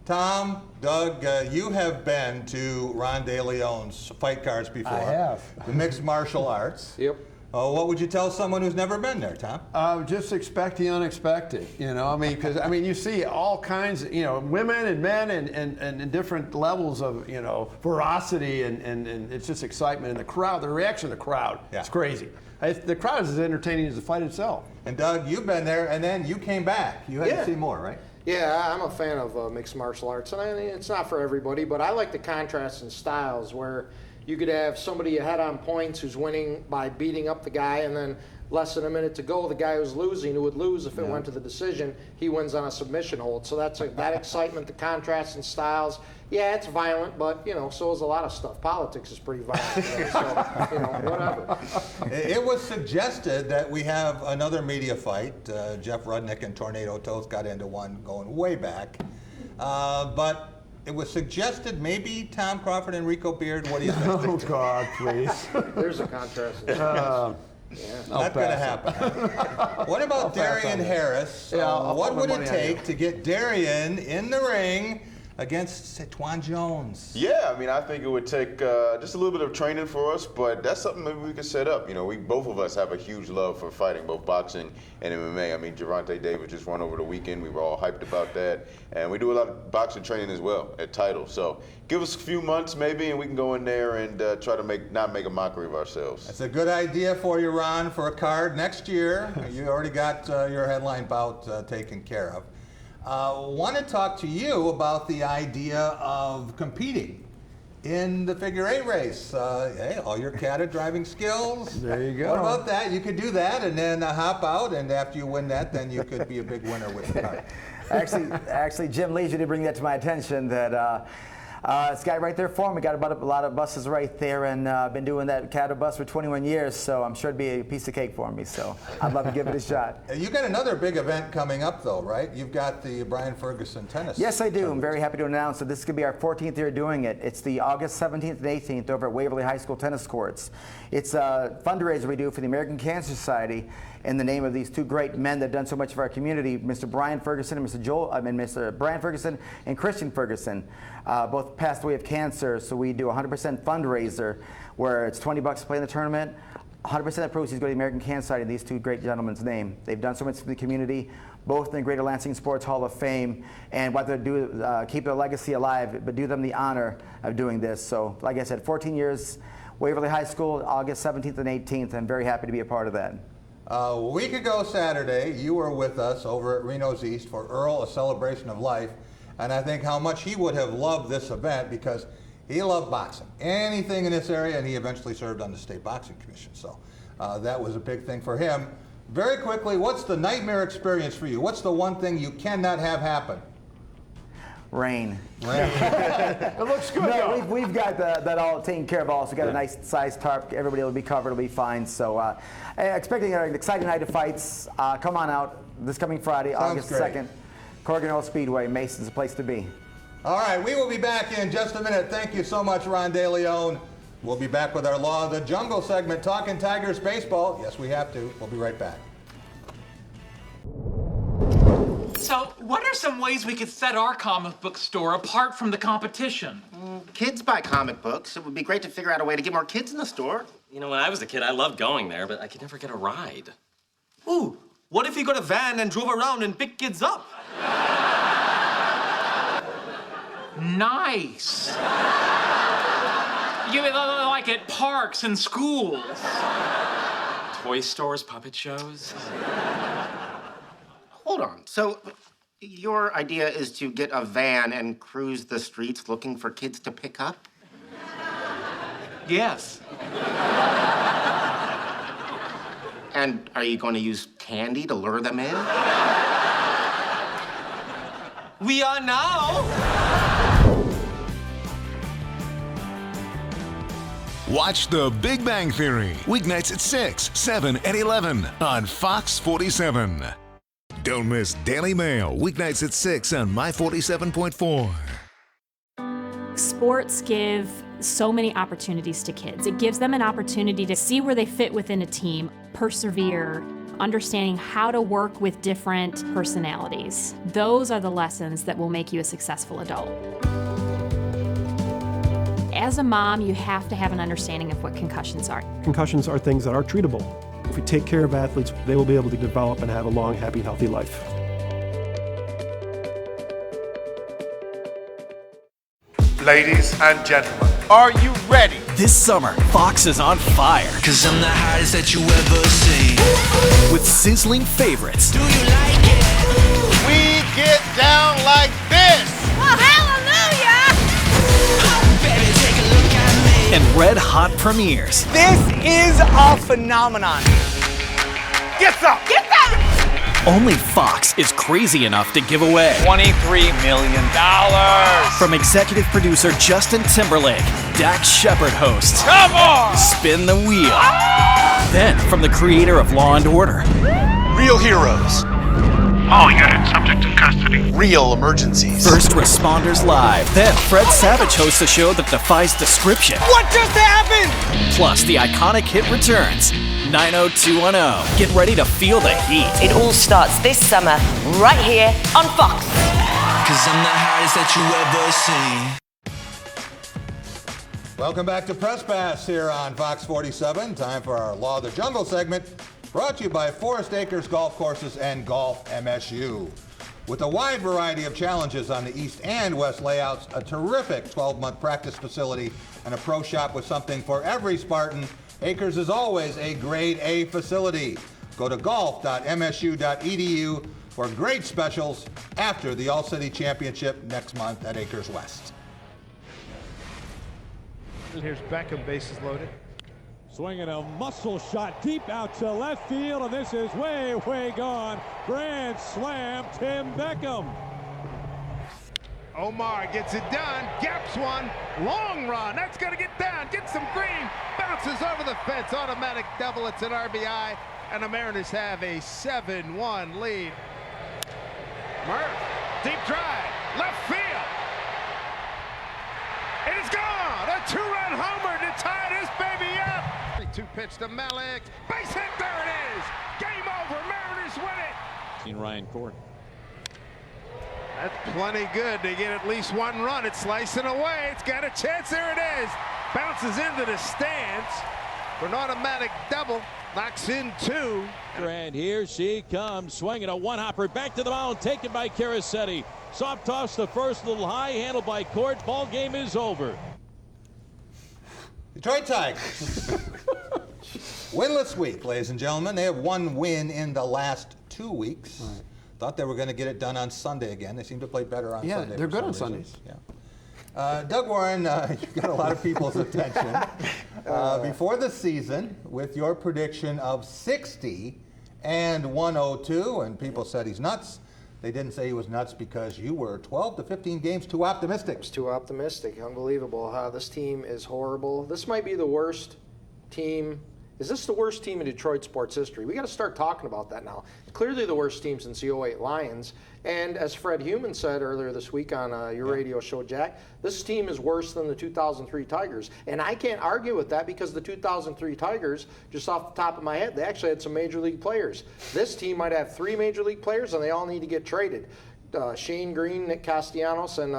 Tom, Doug, you have been to Ron DeLeon's fight cards before. I have. The mixed martial arts. Yep. What would you tell someone who's never been there, Tom? Just expect the unexpected, you know. Because you see all kinds, women and men and different levels of, ferocity and it's just excitement. And the crowd, the reaction of the crowd, it's crazy. The crowd is as entertaining as the fight itself. And Doug, you've been there, and then you came back. You had to see more, right? Yeah, I'm a fan of mixed martial arts, and it's not for everybody, but I like the contrast in styles where you could have somebody ahead on points who's winning by beating up the guy, and then less than a minute to go, the guy who's losing, who would lose if it went to the decision, he wins on a submission hold. So that's that excitement, the contrast in styles. Yeah, it's violent, but so is a lot of stuff. Politics is pretty violent today, so whatever. It was suggested that we have another media fight. Jeff Rudnick and Tornado Toast got into one going way back, but it was suggested maybe Tom Crawford and Rico Beard. What do you think? Oh God, please. There's a contrast. Not going to happen. What about Darian Harris? What would it take to get Darian in the ring against Twan Jones? Yeah, I think it would take just a little bit of training for us, but that's something maybe we could set up. We both of us have a huge love for fighting, both boxing and MMA. Gervonta Davis just won over the weekend. We were all hyped about that. And we do a lot of boxing training as well at Title. So give us a few months maybe, and we can go in there and try to not make a mockery of ourselves. That's a good idea for you, Ron, for a card next year. You already got your headline bout taken care of. Want to talk to you about the idea of competing in the figure 8 race. Hey, all your kata driving skills. There you go. What about that? You could do that and then hop out, and after you win that, then you could be a big winner with the card. Actually, Jim Leisure did bring that to my attention that this guy right there for me got a lot of buses right there, and been doing that kata bus for 21 years, so I'm sure it'd be a piece of cake for me, so I'd love to give it a shot. You got another big event coming up though, right? You've got the Brian Ferguson tennis. Yes, I do. I'm very happy to announce that this is going to be our 14th year doing it. It's the August 17th and 18th over at Waverly High School tennis courts. It's a fundraiser we do for the American Cancer Society in the name of these two great men that have done so much for our community, Mr. Brian Ferguson and Mr. Brian Ferguson and Christian Ferguson. Both passed away of cancer, so we do a 100% fundraiser where it's $20 to play in the tournament, 100% of the proceeds go to the American Cancer Society in these two great gentlemen's name. They've done so much for the community, both in the Greater Lansing Sports Hall of Fame, and what they do, keep their legacy alive, but do them the honor of doing this. So, like I said, 14 years, Waverly High School, August 17th and 18th. I'm very happy to be a part of that. A week ago Saturday, you were with us over at Reno's East for Earl, A Celebration of Life, and I think how much he would have loved this event because he loved boxing, anything in this area, and he eventually served on the State Boxing Commission. So that was a big thing for him. Very quickly, what's the nightmare experience for you? What's the one thing you cannot have happen? Rain. It looks good. No, we've got that all taken care of. Also got a nice size tarp. Everybody will be covered. It'll be fine. So expecting an exciting night of fights. Come on out this coming Friday, August 2nd. Corrigan Oil Speedway. Mason's the place to be. All right, we will be back in just a minute. Thank you so much, Ron DeLeon. We'll be back with our Law of the Jungle segment, talking Tigers baseball. Yes, we have to. We'll be right back. So, what are some ways we could set our comic book store apart from the competition? Kids buy comic books. It would be great to figure out a way to get more kids in the store. You know, when I was a kid, I loved going there, but I could never get a ride. Ooh, what if you got a van and drove around and picked kids up? Nice. You mean like at parks and schools? Toy stores, puppet shows. Hold on. So, your idea is to get a van and cruise the streets looking for kids to pick up? Yes. And are you going to use candy to lure them in? We are now. Watch The Big Bang Theory, weeknights at 6, 7, and 11 on Fox 47. Don't miss Daily Mail, weeknights at 6 on My 47.4. Sports give so many opportunities to kids. It gives them an opportunity to see where they fit within a team, persevere, understanding how to work with different personalities. Those are the lessons that will make you a successful adult. As a mom, you have to have an understanding of what concussions are. Concussions are things that are treatable. If we take care of athletes, they will be able to develop and have a long, happy, healthy life. Ladies and gentlemen, are you ready? This summer, Fox is on fire. 'Cause I'm the hottest that you ever seen. With sizzling favorites. Do you like it? We get down like this. Oh, hallelujah! Oh, baby, take a look at me. And red hot premieres. This is a phenomenon. Get some! Get that! Only Fox is crazy enough to give away $23 million. From executive producer Justin Timberlake, Dax Shepard hosts. Come on! Spin the Wheel. Then, from the creator of Law & Order. Real heroes. All units subject to custody. Real emergencies. First Responders Live. Then, Fred Savage hosts a show that defies description. What just happened? Plus, the iconic hit returns. 90210. Get ready to feel the heat. It all starts this summer, right here on Fox. 'Cause I'm the hottest that you ever seen. Welcome back to Press Pass here on Fox 47. Time for our Law of the Jungle segment, brought to you by Forest Acres Golf Courses and Golf MSU. With a wide variety of challenges on the east and west layouts, a terrific 12-month practice facility, and a pro shop with something for every Spartan, Acres is always a grade A facility. Go to golf.msu.edu for great specials after the All-City Championship next month at Acres West. Here's Beckham, bases loaded. Swinging a muscle shot deep out to left field, and this is way, way gone. Grand slam, Tim Beckham. Omar gets it done, gaps one, long run, that's gonna get down, get some green, bounces over the fence, automatic double, it's an RBI, and the Mariners have a 7-1 lead. Murph, deep drive, left field. It is gone, a two-run homer to tie this baby up. 3-2 pitch to Malik, base hit, there it is, game over, Mariners win it. Seen Ryan Court. That's plenty good to get at least one run. It's slicing away. It's got a chance. There it is. Bounces into the stands. for an automatic double. Knocks in 2. And here she comes, swinging a one-hopper back to the mound, taken by Carasetti. Soft toss the first, a little high, handled by Court. Ball game is over. Detroit Tigers. Winless week, ladies and gentlemen. They have one win in the last 2 weeks. Right. Thought they were going to get it done on Sunday again. They seem to play better on Sunday. Yeah, they're good on Sundays. Yeah. Doug Warren, you got a lot of people's attention before the season with your prediction of 60 and 102, and people said he's nuts. They didn't say he was nuts because you were 12 to 15 games too optimistic. It's too optimistic. Unbelievable. This team is horrible. This might be the worst team. Is this the worst team in Detroit sports history? We got to start talking about that now. Clearly the worst team since the 08 Lions. And as Fred Heumann said earlier this week on your radio show, Jack, this team is worse than the 2003 Tigers. And I can't argue with that because the 2003 Tigers, just off the top of my head, they actually had some major league players. This team might have 3 major league players, and they all need to get traded. Shane Green, Nick Castellanos, and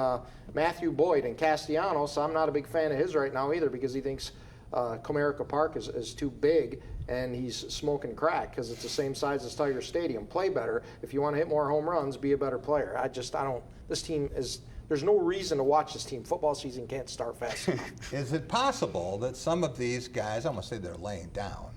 Matthew Boyd. And Castellanos, I'm not a big fan of his right now either because he thinks Comerica Park is too big and he's smoking crack because it's the same size as Tiger Stadium. Play better. If you want to hit more home runs, be a better player. This team is, there's no reason to watch this team. Football season can't start fast enough. Is it possible that some of these guys, I'm going to say they're laying down,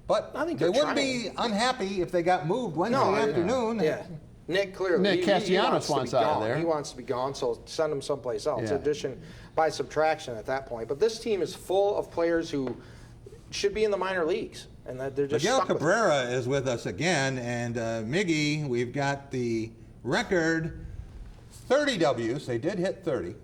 but I think they wouldn't be unhappy if they got moved Wednesday afternoon? Yeah. Nick, clearly. Nick Castellanos wants out of there. He wants to be gone, so send him someplace else. Addition by subtraction at that point. But this team is full of players who should be in the minor leagues, and that they're just Miguel stuck Cabrera is with us again, and Miggy, we've got the record 30 W's. They did hit 30,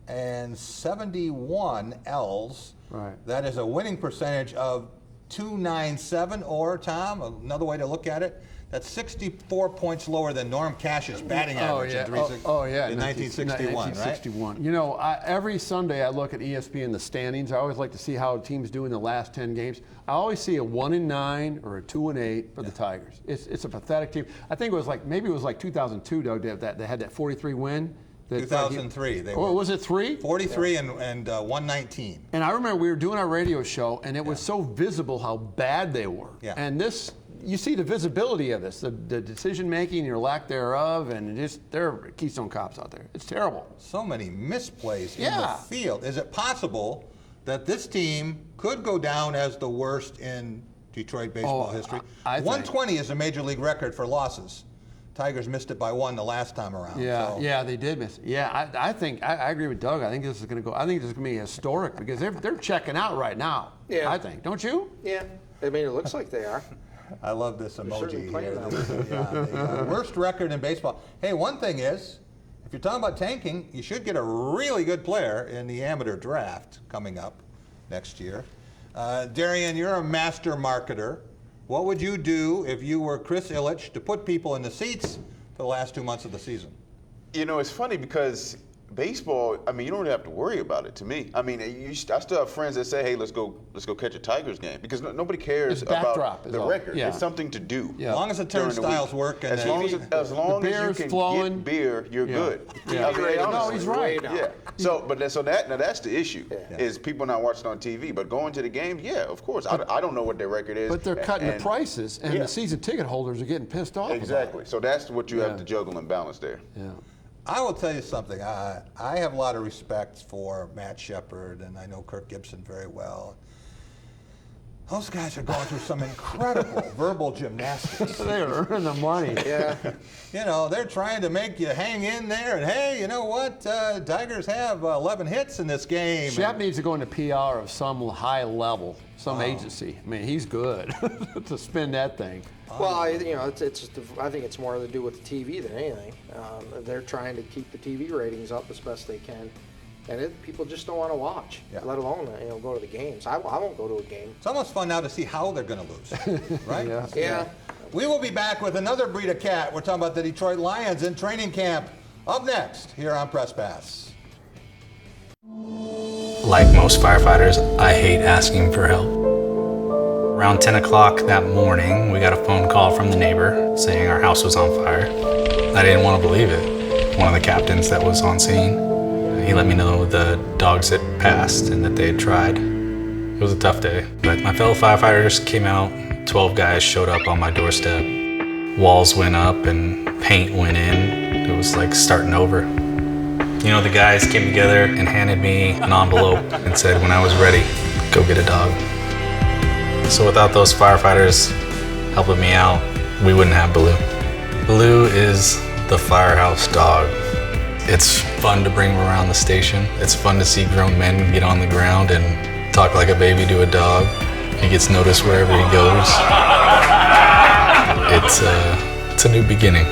and 71 L's. Right. That is a winning percentage of 297, or, Tom, another way to look at it, that's 64 points lower than Norm Cash's batting average in 1961, right? You know, every Sunday I look at ESPN, the standings. I always like to see how a team's doing the last 10 games. I always see a 1-9 or a 2-8 for the Tigers. It's a pathetic team. I think it was maybe it was 2002, Doug, that they had that 43 win. 2003. Was it 3? 43 and 119. And I remember we were doing our radio show, and it was so visible how bad they were. Yeah. And this, you see the visibility of this, the decision making or lack thereof, and there are Keystone Cops out there. It's terrible. So many misplays in the field. Is it possible that this team could go down as the worst in Detroit baseball history? 120 is a major league record for losses. Tigers missed it by 1 the last time around. Yeah, they did miss it. Yeah, I think I agree with Doug. I think this is going to go. I think this is going to be historic because they're checking out right now. Yeah, I think. Don't you? Yeah, I mean it looks like they are. I love this emoji here. The worst record in baseball. Hey, one thing is, if you're talking about tanking, you should get a really good player in the amateur draft coming up next year. Darian, you're a master marketer. What would you do if you were Chris Ilitch to put people in the seats for the last 2 months of the season? You know, it's funny because baseball, I mean, you don't really have to worry about it to me. I mean, I still have friends that say, hey, let's go catch a Tigers game because nobody cares about the record. Yeah. It's something to do. Yeah. As long as the turnstiles work. And as long as you can get beer, you're good. Yeah. No, he's right. Yeah. So that's the issue is people not watching on TV, but going to the games, yeah, of course. I don't know what their record is. But they're cutting the prices, and the season ticket holders are getting pissed off. Exactly. So that's what you have to juggle and balance there. Yeah. I will tell you something. I have a lot of respect for Matt Shepard, and I know Kirk Gibson very well. Those guys are going through some incredible verbal gymnastics. They're earning the money. Yeah. You know, they're trying to make you hang in there, and hey, you know what? Tigers have 11 hits in this game. Shep needs to go into PR of some high level, some agency. I mean, he's good to spin that thing. Well, I think it's more to do with the TV than anything. They're trying to keep the TV ratings up as best they can, and people just don't want to watch, let alone go to the games. I won't go to a game. It's almost fun now to see how they're going to lose, right? Yeah. We will be back with another breed of cat. We're talking about the Detroit Lions in training camp. Up next here on Press Pass. Like most firefighters, I hate asking for help. Around 10 o'clock that morning, we got a phone call from the neighbor saying our house was on fire. I didn't want to believe it. One of the captains that was on scene, he let me know the dogs had passed and that they had tried. It was a tough day, but my fellow firefighters came out. 12 guys showed up on my doorstep. Walls went up and paint went in. It was like starting over. You know, the guys came together and handed me an envelope and said, when I was ready, go get a dog. So without those firefighters helping me out, we wouldn't have Baloo. Baloo is the firehouse dog. It's fun to bring him around the station. It's fun to see grown men get on the ground and talk like a baby to a dog. He gets noticed wherever he goes. It's a new beginning.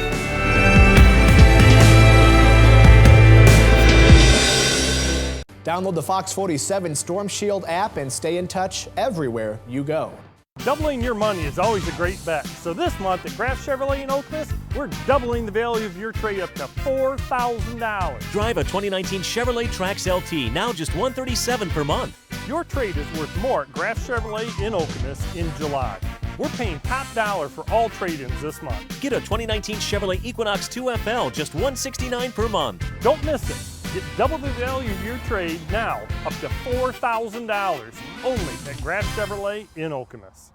Download the Fox 47 Storm Shield app and stay in touch everywhere you go. Doubling your money is always a great bet. So this month at Graff Chevrolet in Okemos, we're doubling the value of your trade up to $4,000. Drive a 2019 Chevrolet Trax LT, now just $137 per month. Your trade is worth more at Graff Chevrolet in Okemos in July. We're paying top dollar for all trade-ins this month. Get a 2019 Chevrolet Equinox 2FL, just $169 per month. Don't miss it. Get double the value of your trade now, up to $4,000, only at Graff Chevrolet in Okemos.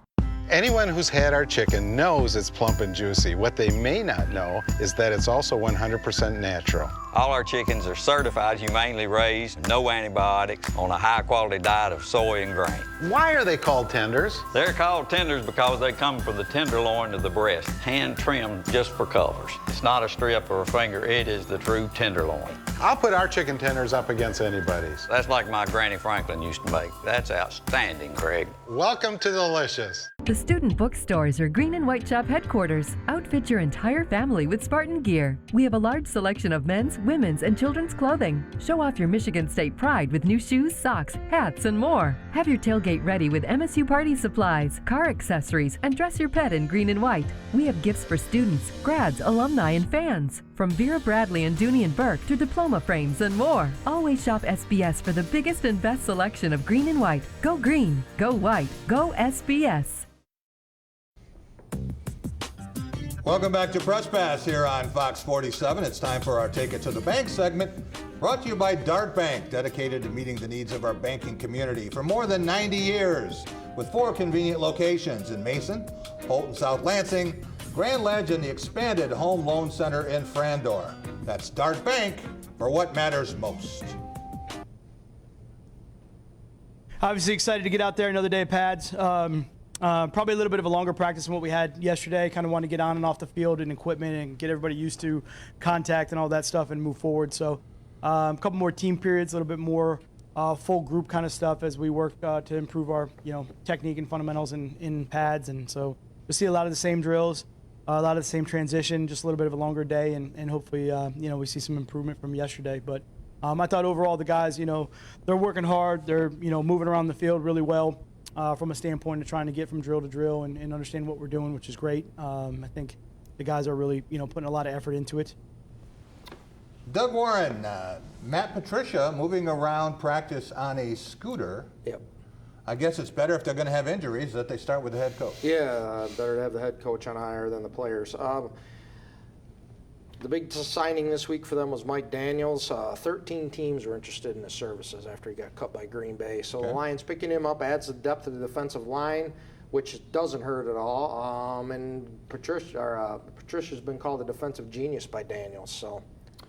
Anyone who's had our chicken knows it's plump and juicy. What they may not know is that it's also 100% natural. All our chickens are certified, humanely raised, no antibiotics, on a high-quality diet of soy and grain. Why are they called tenders? They're called tenders because they come from the tenderloin of the breast, hand-trimmed just for colors. It's not a strip or a finger, it is the true tenderloin. I'll put our chicken tenders up against anybody's. That's like my Granny Franklin used to make. That's outstanding, Craig. Welcome to Delicious. The Student Bookstores are Green and White Shop headquarters. Outfit your entire family with Spartan gear. We have a large selection of men's, women's, and children's clothing. Show off your Michigan State pride with new shoes, socks, hats, and more. Have your tailgate ready with MSU party supplies, car accessories, and dress your pet in green and white. We have gifts for students, grads, alumni, and fans. From Vera Bradley and Dooney and Burke to diploma frames and more. Always shop SBS for the biggest and best selection of green and white. Go green, go white, go SBS. Welcome back to Press Pass here on Fox 47. It's time for our Take It to the Bank segment, brought to you by Dart Bank, dedicated to meeting the needs of our banking community for more than 90 years, with 4 convenient locations in Mason, Holton, South Lansing, Grand Ledge, and the expanded Home Loan Center in Frandor. That's Dart Bank for what matters most. Obviously excited to get out there another day of pads. Probably a little bit of a longer practice than what we had yesterday. Kind of want to get on and off the field and equipment and get everybody used to contact and all that stuff and move forward. So a couple more team periods, a little bit more full group kind of stuff as we work to improve our technique and fundamentals in pads. And so we'll see a lot of the same drills, a lot of the same transition, just a little bit of a longer day, and hopefully we see some improvement from yesterday. But I thought overall the guys, they're working hard. They're moving around the field really well. From a standpoint of trying to get from drill to drill and understand what we're doing, which is great. I think the guys are really, putting a lot of effort into it. Doug Warren, Matt Patricia moving around practice on a scooter. Yep. I guess it's better if they're going to have injuries that they start with the head coach. Yeah, better to have the head coach on higher than the players. The big signing this week for them was Mike Daniels. 13 teams were interested in his services after he got cut by Green Bay. So the Lions picking him up adds the depth to the defensive line, which doesn't hurt at all. And Patricia's been called a defensive genius by Daniels. So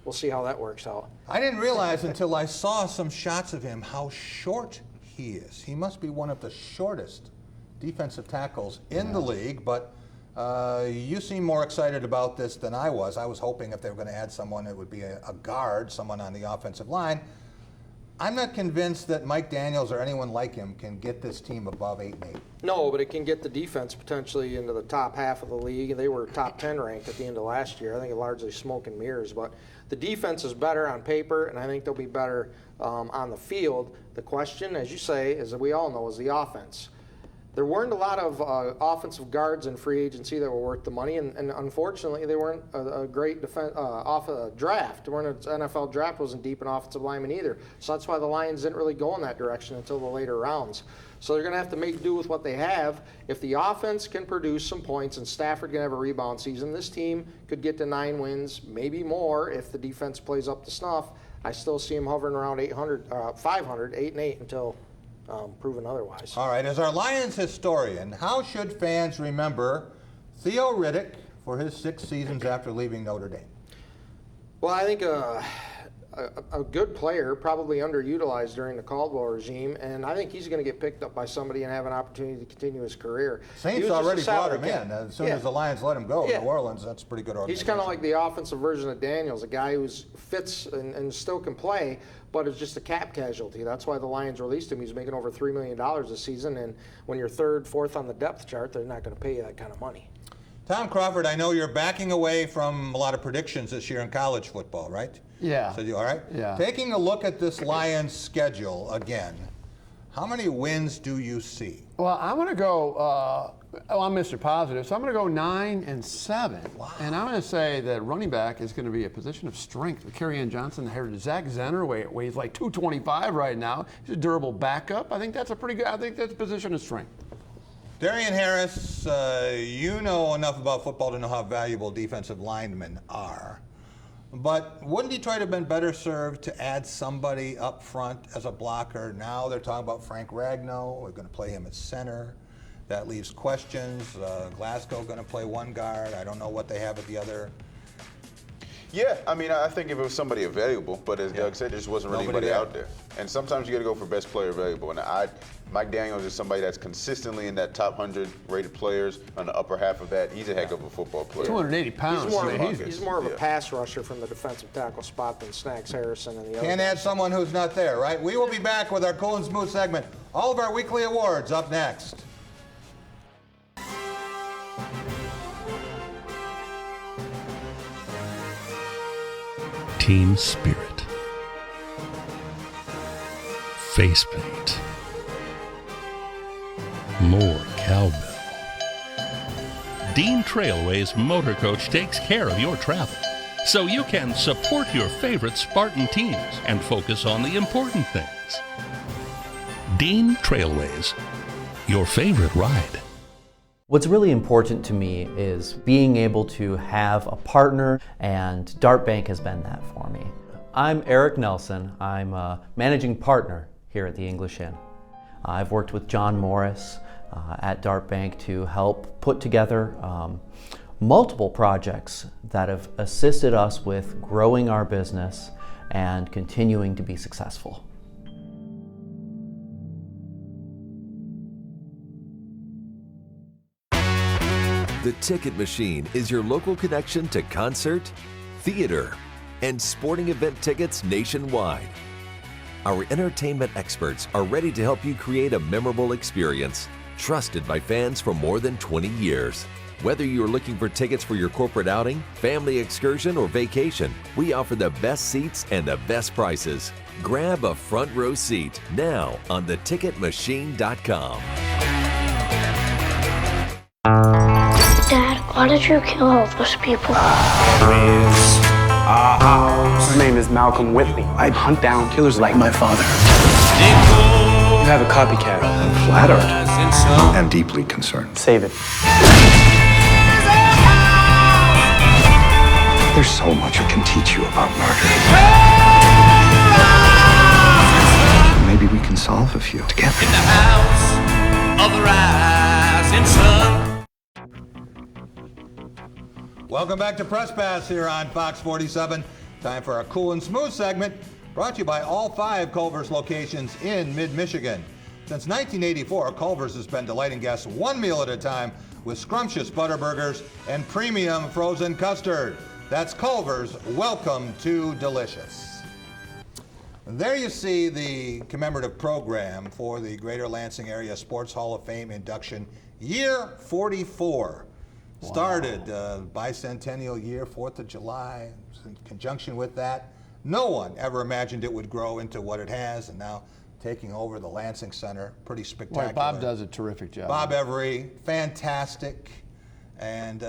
we'll see how that works out. I didn't realize until I saw some shots of him how short he is. He must be one of the shortest defensive tackles in the league, but you seem more excited about this than I was. I was hoping if they were going to add someone, it would be a guard, someone on the offensive line. I'm not convinced that Mike Daniels or anyone like him can get this team above 8-8. No, but it can get the defense potentially into the top half of the league. They were top 10 ranked at the end of last year. I think largely smoke and mirrors, but the defense is better on paper, and I think they'll be better on the field. The question, as you say, as we all know, is the offense. There weren't a lot of offensive guards in free agency that were worth the money, and unfortunately, they weren't a great off a draft. They weren't an NFL draft wasn't deep in offensive linemen either. So that's why the Lions didn't really go in that direction until the later rounds. So they're going to have to make do with what they have. If the offense can produce some points and Stafford can have a rebound season, this team could get to 9 wins, maybe more if the defense plays up to snuff. I still see them hovering around 500, 8-8 until proven otherwise. All right, as our Lions historian, how should fans remember Theo Riddick for his 6 seasons after leaving Notre Dame? Well, I think a good player, probably underutilized during the Caldwell regime, and I think he's going to get picked up by somebody and have an opportunity to continue his career. Saints already brought him in. As soon as the Lions let him go, New Orleans, that's a pretty good organization. He's kind of like the offensive version of Daniels, a guy who fits and still can play, but is just a cap casualty. That's why the Lions released him. He's making over $3 million this season, and when you're third, fourth on the depth chart, they're not going to pay you that kind of money. Tom Crawford, I know you're backing away from a lot of predictions this year in college football, right? Yeah. So all right? Yeah. Taking a look at this Lions schedule again, how many wins do you see? Well, I'm going to go, I'm Mr. Positive, so I'm going to go 9-7. Wow. And I'm going to say that running back is going to be a position of strength with Kerryon Johnson, the heritage. Zach Zenner weighs like 225 right now. He's a durable backup. I think that's a pretty good, I think that's a position of strength. Darian Harris, you know enough about football to know how valuable defensive linemen are. But wouldn't Detroit have been better served to add somebody up front as a blocker? Now they're talking about Frank Ragnow. We're going to play him at center. That leaves questions. Glasgow going to play one guard. I don't know what they have at the other. Yeah, I mean, I think if it was somebody available, but as Doug said, there just wasn't really anybody out there. And sometimes you got to go for best player available. And Mike Daniels is somebody that's consistently in that top 100 rated players on the upper half of that. He's a heck of a football player. 280 pounds. He's more of a pass rusher from the defensive tackle spot than Snacks Harrison and the other. Can't add someone who's not there, right? We will be back with our Cool and Smooth segment. All of our weekly awards up next. Team spirit, face paint, more cowbell. Dean Trailway's motor coach takes care of your travel, so you can support your favorite Spartan teams and focus on the important things. Dean Trailways, your favorite ride. What's really important to me is being able to have a partner, and Dart Bank has been that for me. I'm Eric Nelson. I'm a managing partner here at the English Inn. I've worked with John Morris at Dart Bank to help put together multiple projects that have assisted us with growing our business and continuing to be successful. The Ticket Machine is your local connection to concert, theater, and sporting event tickets nationwide. Our entertainment experts are ready to help you create a memorable experience, trusted by fans for more than 20 years. Whether you're looking for tickets for your corporate outing, family excursion, or vacation, we offer the best seats and the best prices. Grab a front row seat now on theticketmachine.com. Dad, why did you kill all those people? My name is Malcolm Whitley. I hunt down killers like my father. You have a copycat. I'm flattered and deeply concerned. Save it. There's so much I can teach you about murder. Maybe we can solve a few together. In the house of the rising sun. Welcome back to Press Pass here on Fox 47. Time for our Cool and Smooth segment, brought to you by all 5 Culver's locations in mid-Michigan. Since 1984, Culver's has been delighting guests one meal at a time with scrumptious butter burgers and premium frozen custard. That's Culver's. Welcome to delicious. There you see the commemorative program for the Greater Lansing Area Sports Hall of Fame induction, year 44. Wow. Started bicentennial year, 4th of July. In conjunction with that, no one ever imagined it would grow into what it has, and now taking over the Lansing Center, pretty spectacular. Boy, Bob does a terrific job. Bob Every, fantastic, and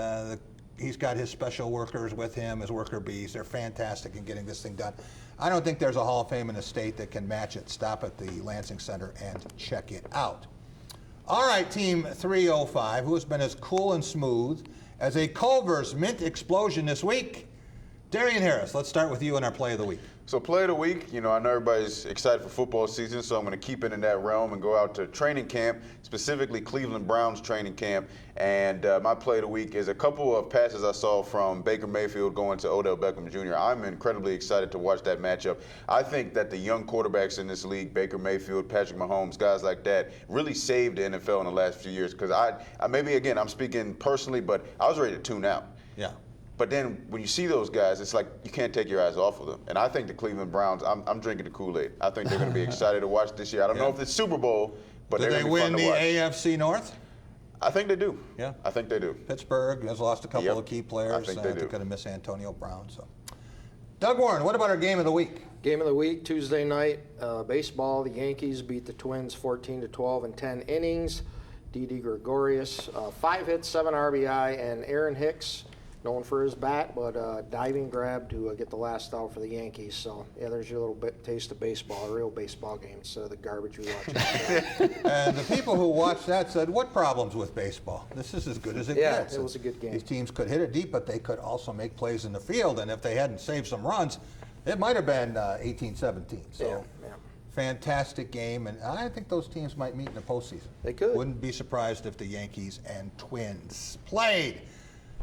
he's got his special workers with him, his worker bees. They're fantastic in getting this thing done. I don't think there's a Hall of Fame in a state that can match it. Stop at the Lansing Center and check it out. All right, Team 305, who has been as cool and smooth as a Culver's mint explosion this week. Darian Harris, let's start with you in our play of the week. So play of the week, I know everybody's excited for football season, so I'm going to keep it in that realm and go out to training camp, specifically Cleveland Browns training camp. And my play of the week is a couple of passes I saw from Baker Mayfield going to Odell Beckham Jr. I'm incredibly excited to watch that matchup. I think that the young quarterbacks in this league, Baker Mayfield, Patrick Mahomes, guys like that, really saved the NFL in the last few years. Because maybe, again, I'm speaking personally, but I was ready to tune out. Yeah. But then when you see those guys, it's like you can't take your eyes off of them. And I think the Cleveland Browns, I'm drinking the Kool-Aid. I think they're going to be excited to watch this year. I don't know if it's Super Bowl, but they're going to be fun to watch. Do they win the AFC North? I think they do. Yeah. I think they do. Pittsburgh has lost a couple of key players. I think they do. They're going to miss Antonio Brown. So, Doug Warren, what about our game of the week? Game of the week, Tuesday night, baseball. The Yankees beat the Twins 14-12 in 10 innings. Didi Gregorius, 5 hits, 7 RBI, and Aaron Hicks, known for his bat, but diving grab to get the last out for the Yankees. So, yeah, there's your little taste of baseball, a real baseball game instead of the garbage we watch. And the people who watched that said, what problems with baseball? This is as good as it gets. Yeah, it was a good game. These teams could hit it deep, but they could also make plays in the field. And if they hadn't saved some runs, it might have been 18-17. So, fantastic game. And I think those teams might meet in the postseason. They could. Wouldn't be surprised if the Yankees and Twins played.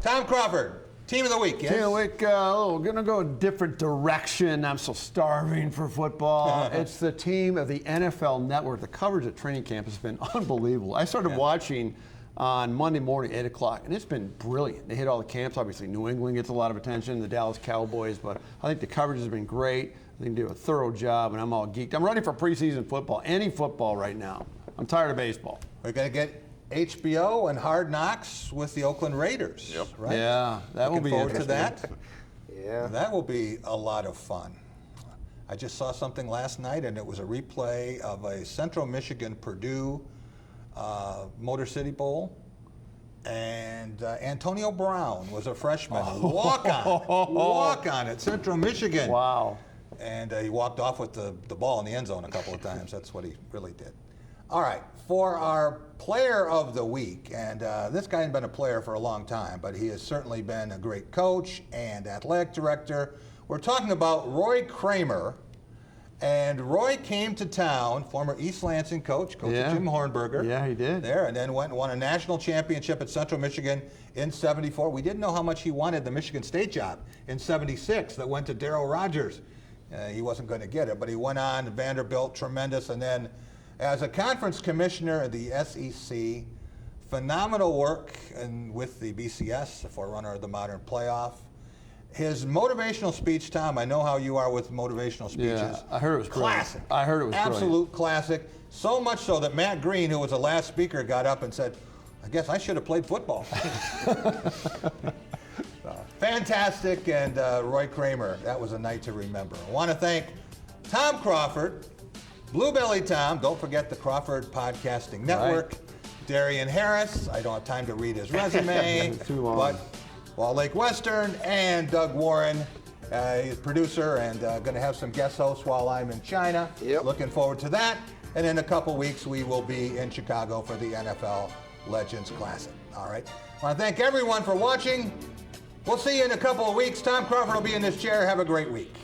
Tom Crawford, team of the week, yes? Team of the week, going to go a different direction. I'm so starving for football. It's the team of the NFL Network. The coverage at training camp has been unbelievable. I started watching on Monday morning, 8 o'clock, and it's been brilliant. They hit all the camps. Obviously, New England gets a lot of attention, the Dallas Cowboys, but I think the coverage has been great. I think they do a thorough job, and I'm all geeked. I'm ready for preseason football, any football right now. I'm tired of baseball. We're going to get HBO and Hard Knocks with the Oakland Raiders, right? Yeah, that will be interesting. Looking forward to that. Yeah. That will be a lot of fun. I just saw something last night, and it was a replay of a Central Michigan-Purdue Motor City Bowl. And Antonio Brown was a freshman, walk-on at Central Michigan. Wow. And he walked off with the ball in the end zone a couple of times. That's what he really did. All right, for our player of the week, and this guy hasn't been a player for a long time, but he has certainly been a great coach and athletic director. We're talking about Roy Kramer, and Roy came to town, former East Lansing coach Jim Hornberger. Yeah, he did. There, and then went and won a national championship at Central Michigan in '74. We didn't know how much he wanted the Michigan State job in '76 that went to Darryl Rogers. He wasn't going to get it, but he went on, Vanderbilt, tremendous, and then as a conference commissioner of the SEC, phenomenal work with the BCS, the forerunner of the modern playoff. His motivational speech, Tom, I know how you are with motivational speeches. Yeah, I heard it was classic. I heard it was absolute classic. So much so that Matt Green, who was the last speaker, got up and said, I guess I should have played football. Fantastic, and Roy Kramer, that was a night to remember. I want to thank Tom Crawford, Blue Belly Tom, don't forget the Crawford Podcasting Network, Darian Harris, I don't have time to read his resume, too long. but Wall Lake Western, and Doug Warren, he's producer and going to have some guest hosts while I'm in China. Looking forward to that. And in a couple weeks, we will be in Chicago for the NFL Legends Classic. All right. I want to thank everyone for watching. We'll see you in a couple of weeks. Tom Crawford will be in this chair. Have a great week.